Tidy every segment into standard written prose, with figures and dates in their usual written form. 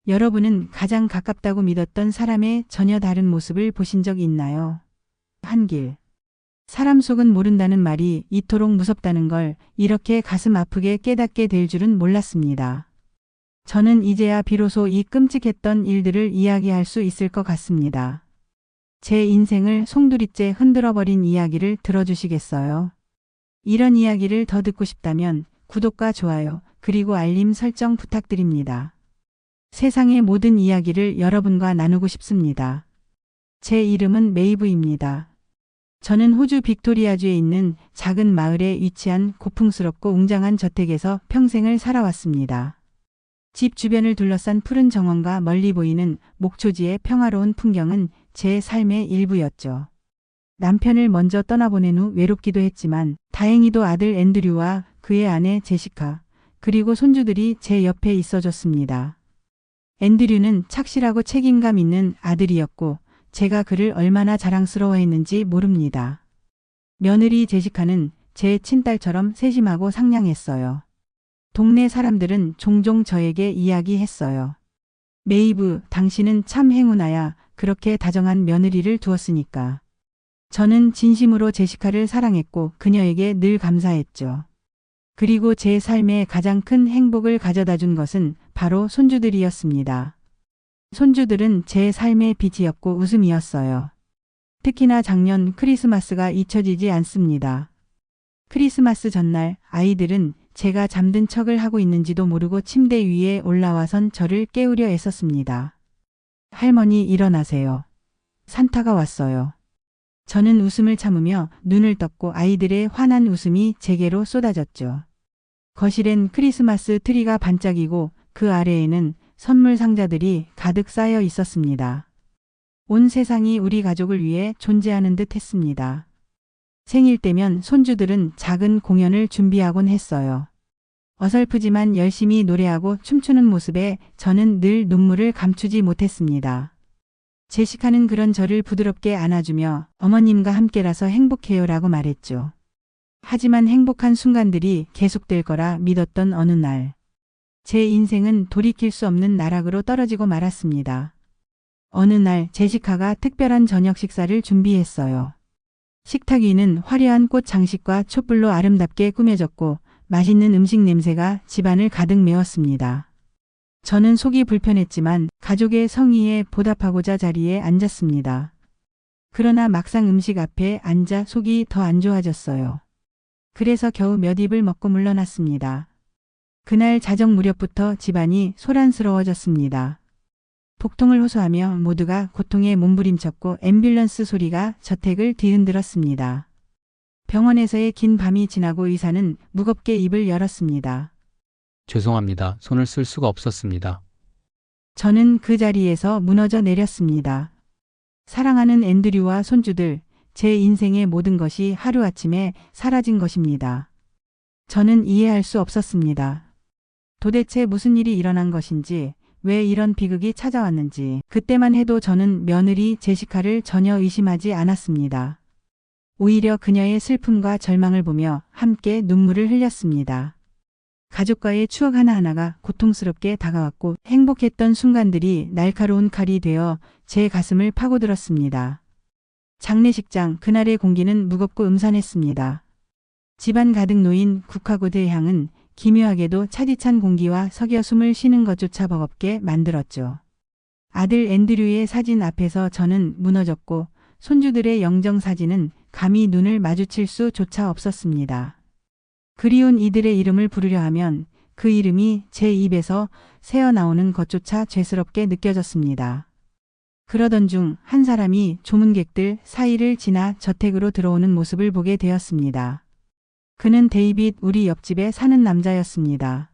여러분은 가장 가깝다고 믿었던 사람의 전혀 다른 모습을 보신 적 있나요? 한길. 사람 속은 모른다는 말이 이토록 무섭다는 걸 이렇게 가슴 아프게 깨닫게 될 줄은 몰랐습니다. 저는 이제야 비로소 이 끔찍했던 일들을 이야기할 수 있을 것 같습니다. 제 인생을 송두리째 흔들어버린 이야기를 들어주시겠어요? 이런 이야기를 더 듣고 싶다면 구독과 좋아요, 그리고 알림 설정 부탁드립니다. 세상의 모든 이야기를 여러분과 나누고 싶습니다. 제 이름은 메이브입니다. 저는 호주 빅토리아주에 있는 작은 마을에 위치한 고풍스럽고 웅장한 저택에서 평생을 살아왔습니다. 집 주변을 둘러싼 푸른 정원과 멀리 보이는 목초지의 평화로운 풍경은 제 삶의 일부였죠. 남편을 먼저 떠나보낸 후 외롭기도 했지만 다행히도 아들 앤드류와 그의 아내 제시카, 그리고 손주들이 제 옆에 있어줬습니다. 앤드류는 착실하고 책임감 있는 아들이었고 제가 그를 얼마나 자랑스러워했는지 모릅니다. 며느리 제시카는 제 친딸처럼 세심하고 상냥했어요. 동네 사람들은 종종 저에게 이야기했어요. 메이브, 당신은 참 행운아야. 그렇게 다정한 며느리를 두었으니까. 저는 진심으로 제시카를 사랑했고 그녀에게 늘 감사했죠. 그리고 제 삶에 가장 큰 행복을 가져다 준 것은 바로 손주들이었습니다. 손주들은 제 삶의 빛이었고 웃음이었어요. 특히나 작년 크리스마스가 잊혀지지 않습니다. 크리스마스 전날 아이들은 제가 잠든 척을 하고 있는지도 모르고 침대 위에 올라와선 저를 깨우려 애썼습니다. 할머니 일어나세요. 산타가 왔어요. 저는 웃음을 참으며 눈을 떴고 아이들의 환한 웃음이 제게로 쏟아졌죠. 거실엔 크리스마스 트리가 반짝이고 그 아래에는 선물 상자들이 가득 쌓여 있었습니다. 온 세상이 우리 가족을 위해 존재하는 듯 했습니다. 생일 때면 손주들은 작은 공연을 준비하곤 했어요. 어설프지만 열심히 노래하고 춤추는 모습에 저는 늘 눈물을 감추지 못했습니다. 제시카는 그런 저를 부드럽게 안아주며 어머님과 함께라서 행복해요라고 말했죠. 하지만 행복한 순간들이 계속될 거라 믿었던 어느 날, 제 인생은 돌이킬 수 없는 나락으로 떨어지고 말았습니다. 어느 날 제시카가 특별한 저녁 식사를 준비했어요. 식탁 위는 화려한 꽃 장식과 촛불로 아름답게 꾸며졌고 맛있는 음식 냄새가 집안을 가득 메웠습니다. 저는 속이 불편했지만 가족의 성의에 보답하고자 자리에 앉았습니다. 그러나 막상 음식 앞에 앉아 속이 더 안 좋아졌어요. 그래서 겨우 몇 입을 먹고 물러났습니다. 그날 자정 무렵부터 집안이 소란스러워졌습니다. 복통을 호소하며 모두가 고통에 몸부림쳤고 앰뷸런스 소리가 저택을 뒤흔들었습니다. 병원에서의 긴 밤이 지나고 의사는 무겁게 입을 열었습니다. 죄송합니다. 손을 쓸 수가 없었습니다. 저는 그 자리에서 무너져 내렸습니다. 사랑하는 앤드류와 손주들, 제 인생의 모든 것이 하루아침에 사라진 것입니다. 저는 이해할 수 없었습니다. 도대체 무슨 일이 일어난 것인지, 왜 이런 비극이 찾아왔는지, 그때만 해도 저는 며느리 제시카를 전혀 의심하지 않았습니다. 오히려 그녀의 슬픔과 절망을 보며 함께 눈물을 흘렸습니다. 가족과의 추억 하나하나가 고통스럽게 다가왔고 행복했던 순간들이 날카로운 칼이 되어 제 가슴을 파고들었습니다. 장례식장, 그날의 공기는 무겁고 음산했습니다. 집안 가득 놓인 국화구들의 향은 기묘하게도 차디찬 공기와 석여 숨을 쉬는 것조차 버겁게 만들었죠. 아들 앤드류의 사진 앞에서 저는 무너졌고 손주들의 영정사진은 감히 눈을 마주칠 수조차 없었습니다. 그리운 이들의 이름을 부르려 하면 그 이름이 제 입에서 새어나오는 것조차 죄스럽게 느껴졌습니다. 그러던 중 한 사람이 조문객들 사이를 지나 저택으로 들어오는 모습을 보게 되었습니다. 그는 데이빗, 우리 옆집에 사는 남자였습니다.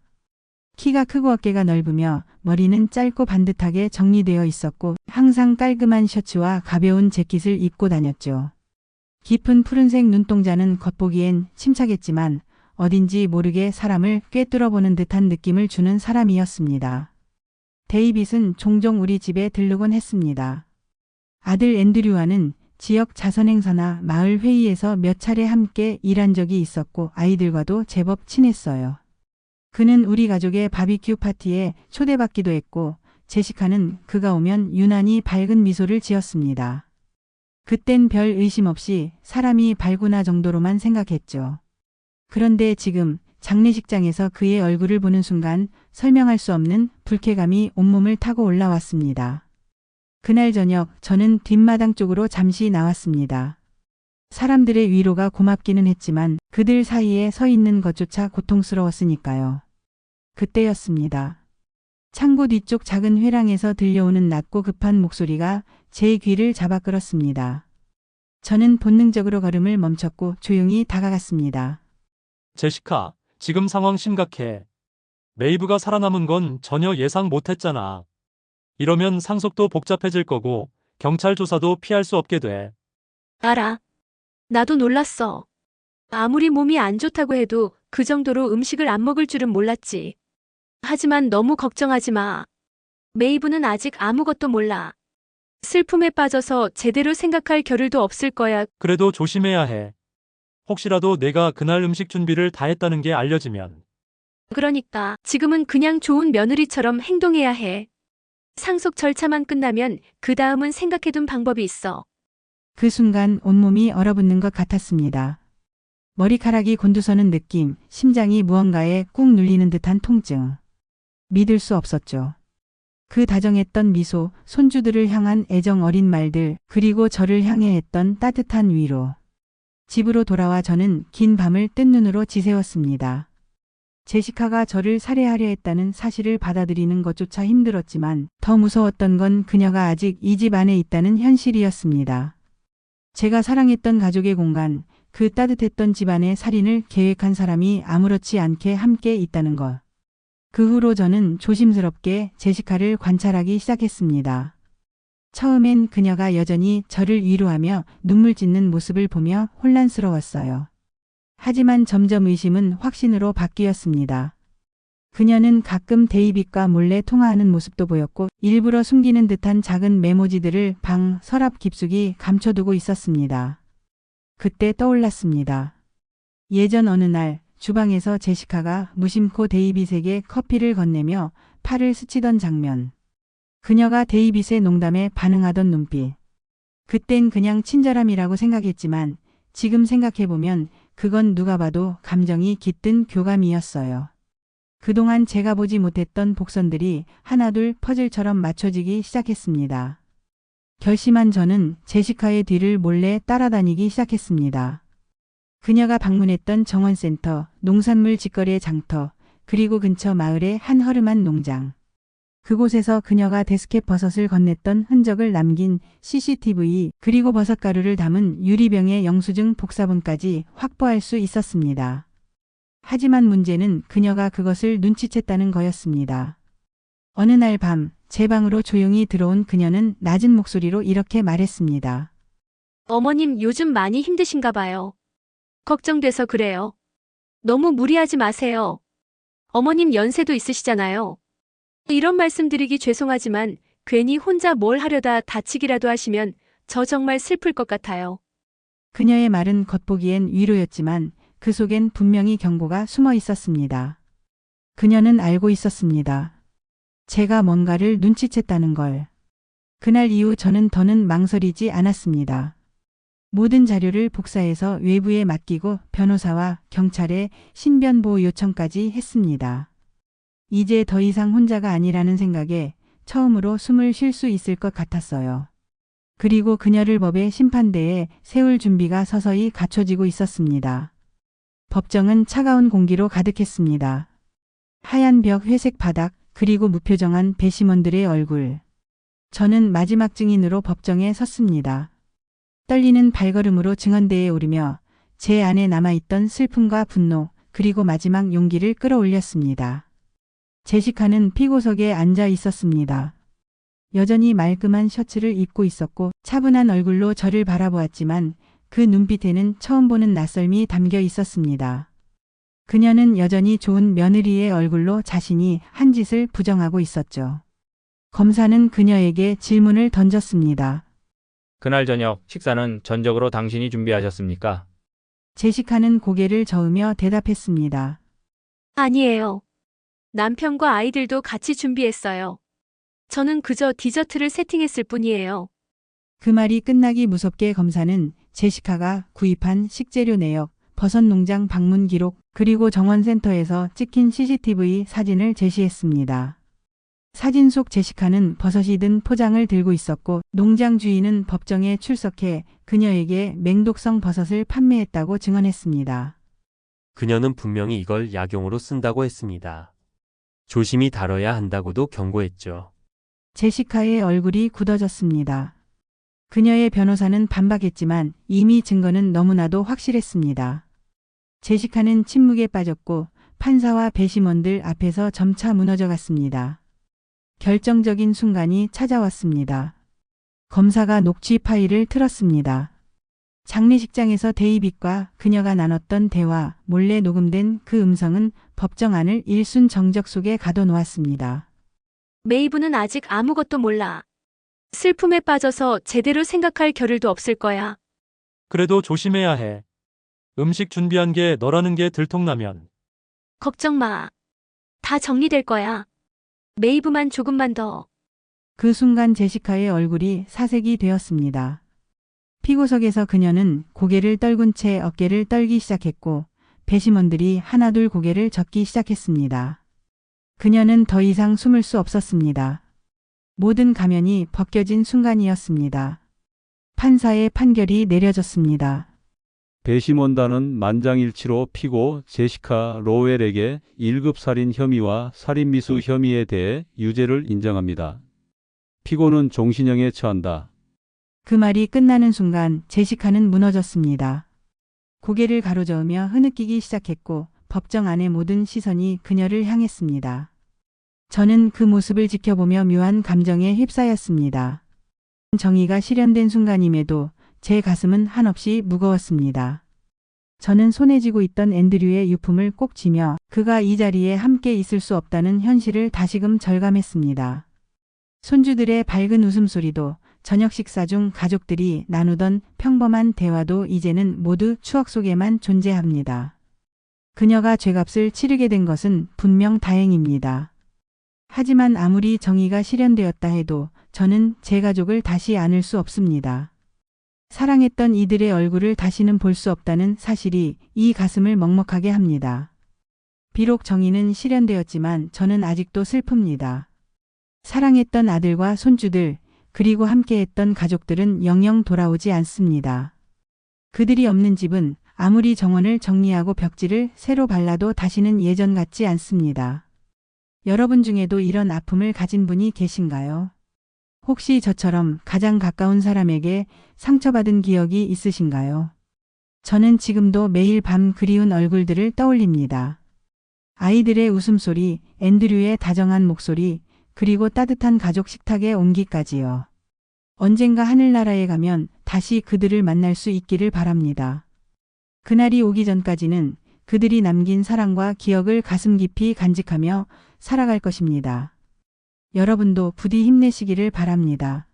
키가 크고 어깨가 넓으며 머리는 짧고 반듯하게 정리되어 있었고 항상 깔끔한 셔츠와 가벼운 재킷을 입고 다녔죠. 깊은 푸른색 눈동자는 겉보기엔 침착했지만 어딘지 모르게 사람을 꿰뚫어보는 듯한 느낌을 주는 사람이었습니다. 데이빗은 종종 우리 집에 들르곤 했습니다. 아들 앤드류와는 지역 자선행사나 마을 회의에서 몇 차례 함께 일한 적이 있었고 아이들과도 제법 친했어요. 그는 우리 가족의 바비큐 파티에 초대받기도 했고 제시카는 그가 오면 유난히 밝은 미소를 지었습니다. 그땐 별 의심 없이 사람이 밝구나 정도로만 생각했죠. 그런데 지금 장례식장에서 그의 얼굴을 보는 순간 설명할 수 없는 불쾌감이 온몸을 타고 올라왔습니다. 그날 저녁 저는 뒷마당 쪽으로 잠시 나왔습니다. 사람들의 위로가 고맙기는 했지만 그들 사이에 서 있는 것조차 고통스러웠으니까요. 그때였습니다. 창고 뒤쪽 작은 회랑에서 들려오는 낮고 급한 목소리가 제 귀를 잡아 끌었습니다. 저는 본능적으로 걸음을 멈췄고 조용히 다가갔습니다. 제시카, 지금 상황 심각해. 메이브가 살아남은 건 전혀 예상 못했잖아. 이러면 상속도 복잡해질 거고 경찰 조사도 피할 수 없게 돼. 알아. 나도 놀랐어. 아무리 몸이 안 좋다고 해도 그 정도로 음식을 안 먹을 줄은 몰랐지. 하지만 너무 걱정하지 마. 메이브는 아직 아무것도 몰라. 슬픔에 빠져서 제대로 생각할 겨를도 없을 거야. 그래도 조심해야 해. 혹시라도 내가 그날 음식 준비를 다 했다는 게 알려지면. 그러니까 지금은 그냥 좋은 며느리처럼 행동해야 해. 상속 절차만 끝나면 그 다음은 생각해둔 방법이 있어. 그 순간 온몸이 얼어붙는 것 같았습니다. 머리카락이 곤두서는 느낌, 심장이 무언가에 꾹 눌리는 듯한 통증. 믿을 수 없었죠. 그 다정했던 미소, 손주들을 향한 애정 어린 말들, 그리고 저를 향해 했던 따뜻한 위로. 집으로 돌아와 저는 긴 밤을 뜬 눈으로 지새웠습니다. 제시카가 저를 살해하려 했다는 사실을 받아들이는 것조차 힘들었지만 더 무서웠던 건 그녀가 아직 이 집 안에 있다는 현실이었습니다. 제가 사랑했던 가족의 공간, 그 따뜻했던 집안의 살인을 계획한 사람이 아무렇지 않게 함께 있다는 것. 그 후로 저는 조심스럽게 제시카를 관찰하기 시작했습니다. 처음엔 그녀가 여전히 저를 위로하며 눈물 짓는 모습을 보며 혼란스러웠어요. 하지만 점점 의심은 확신으로 바뀌었습니다. 그녀는 가끔 데이빗과 몰래 통화하는 모습도 보였고 일부러 숨기는 듯한 작은 메모지들을 방 서랍 깊숙이 감춰두고 있었습니다. 그때 떠올랐습니다. 예전 어느 날 주방에서 제시카가 무심코 데이빗에게 커피를 건네며 팔을 스치던 장면. 그녀가 데이빗의 농담에 반응하던 눈빛. 그땐 그냥 친절함이라고 생각했지만 지금 생각해보면 그건 누가 봐도 감정이 깃든 교감이었어요. 그동안 제가 보지 못했던 복선들이 하나둘 퍼즐처럼 맞춰지기 시작했습니다. 결심한 저는 제시카의 뒤를 몰래 따라다니기 시작했습니다. 그녀가 방문했던 정원센터, 농산물 직거래 장터, 그리고 근처 마을의 한 허름한 농장. 그곳에서 그녀가 데스켓 버섯을 건넸던 흔적을 남긴 CCTV, 그리고 버섯가루를 담은 유리병의 영수증 복사본까지 확보할 수 있었습니다. 하지만 문제는 그녀가 그것을 눈치챘다는 거였습니다. 어느 날 밤, 제 방으로 조용히 들어온 그녀는 낮은 목소리로 이렇게 말했습니다. 어머님 요즘 많이 힘드신가 봐요. 걱정돼서 그래요. 너무 무리하지 마세요. 어머님 연세도 있으시잖아요. 이런 말씀 드리기 죄송하지만 괜히 혼자 뭘 하려다 다치기라도 하시면 저 정말 슬플 것 같아요. 그녀의 말은 겉보기엔 위로였지만 그 속엔 분명히 경고가 숨어 있었습니다. 그녀는 알고 있었습니다. 제가 뭔가를 눈치챘다는 걸. 그날 이후 저는 더는 망설이지 않았습니다. 모든 자료를 복사해서 외부에 맡기고 변호사와 경찰에 신변보호 요청까지 했습니다. 이제 더 이상 혼자가 아니라는 생각에 처음으로 숨을 쉴 수 있을 것 같았어요. 그리고 그녀를 법의 심판대에 세울 준비가 서서히 갖춰지고 있었습니다. 법정은 차가운 공기로 가득했습니다. 하얀 벽, 회색 바닥, 그리고 무표정한 배심원들의 얼굴. 저는 마지막 증인으로 법정에 섰습니다. 떨리는 발걸음으로 증언대에 오르며 제 안에 남아있던 슬픔과 분노, 그리고 마지막 용기를 끌어올렸습니다. 제시카는 피고석에 앉아 있었습니다. 여전히 말끔한 셔츠를 입고 있었고 차분한 얼굴로 저를 바라보았지만 그 눈빛에는 처음 보는 낯설미 담겨 있었습니다. 그녀는 여전히 좋은 며느리의 얼굴로 자신이 한 짓을 부정하고 있었죠. 검사는 그녀에게 질문을 던졌습니다. 그날 저녁 식사는 전적으로 당신이 준비하셨습니까? 제시카는 고개를 저으며 대답했습니다. 아니에요. 남편과 아이들도 같이 준비했어요. 저는 그저 디저트를 세팅했을 뿐이에요. 그 말이 끝나기 무섭게 검사는 제시카가 구입한 식재료 내역, 버섯 농장 방문 기록, 그리고 정원센터에서 찍힌 CCTV 사진을 제시했습니다. 사진 속 제시카는 버섯이 든 포장을 들고 있었고 농장 주인은 법정에 출석해 그녀에게 맹독성 버섯을 판매했다고 증언했습니다. 그녀는 분명히 이걸 약용으로 쓴다고 했습니다. 조심히 다뤄야 한다고도 경고했죠. 제시카의 얼굴이 굳어졌습니다. 그녀의 변호사는 반박했지만 이미 증거는 너무나도 확실했습니다. 제시카는 침묵에 빠졌고 판사와 배심원들 앞에서 점차 무너져 갔습니다. 결정적인 순간이 찾아왔습니다. 검사가 녹취 파일을 틀었습니다. 장례식장에서 데이빗과 그녀가 나눴던 대화, 몰래 녹음된 그 음성은 법정 안을 일순 정적 속에 가둬놓았습니다. 메이브는 아직 아무것도 몰라. 슬픔에 빠져서 제대로 생각할 겨를도 없을 거야. 그래도 조심해야 해. 음식 준비한 게 너라는 게 들통나면 걱정 마. 다 정리될 거야. 메이브만 조금만 더. 그 순간 제시카의 얼굴이 사색이 되었습니다. 피고석에서 그녀는 고개를 떨군 채 어깨를 떨기 시작했고 배심원들이 하나둘 고개를 젓기 시작했습니다. 그녀는 더 이상 숨을 수 없었습니다. 모든 가면이 벗겨진 순간이었습니다. 판사의 판결이 내려졌습니다. 배심원단은 만장일치로 피고 제시카 로웰에게 1급 살인 혐의와 살인미수 혐의에 대해 유죄를 인정합니다. 피고는 종신형에 처한다. 그 말이 끝나는 순간 제시카는 무너졌습니다. 고개를 가로저으며 흐느끼기 시작했고 법정 안의 모든 시선이 그녀를 향했습니다. 저는 그 모습을 지켜보며 묘한 감정에 휩싸였습니다. 정의가 실현된 순간임에도 제 가슴은 한없이 무거웠습니다. 저는 손에 쥐고 있던 앤드류의 유품을 꼭 쥐며 그가 이 자리에 함께 있을 수 없다는 현실을 다시금 절감했습니다. 손주들의 밝은 웃음소리도 저녁 식사 중 가족들이 나누던 평범한 대화도 이제는 모두 추억 속에만 존재합니다. 그녀가 죗값을 치르게 된 것은 분명 다행입니다. 하지만 아무리 정의가 실현되었다 해도 저는 제 가족을 다시 안을 수 없습니다. 사랑했던 이들의 얼굴을 다시는 볼 수 없다는 사실이 이 가슴을 먹먹하게 합니다. 비록 정의는 실현되었지만 저는 아직도 슬픕니다. 사랑했던 아들과 손주들, 그리고 함께했던 가족들은 영영 돌아오지 않습니다. 그들이 없는 집은 아무리 정원을 정리하고 벽지를 새로 발라도 다시는 예전 같지 않습니다. 여러분 중에도 이런 아픔을 가진 분이 계신가요? 혹시 저처럼 가장 가까운 사람에게 상처받은 기억이 있으신가요? 저는 지금도 매일 밤 그리운 얼굴들을 떠올립니다. 아이들의 웃음소리, 앤드류의 다정한 목소리, 그리고 따뜻한 가족 식탁의 온기까지요. 언젠가 하늘나라에 가면 다시 그들을 만날 수 있기를 바랍니다. 그날이 오기 전까지는 그들이 남긴 사랑과 기억을 가슴 깊이 간직하며 살아갈 것입니다. 여러분도 부디 힘내시기를 바랍니다.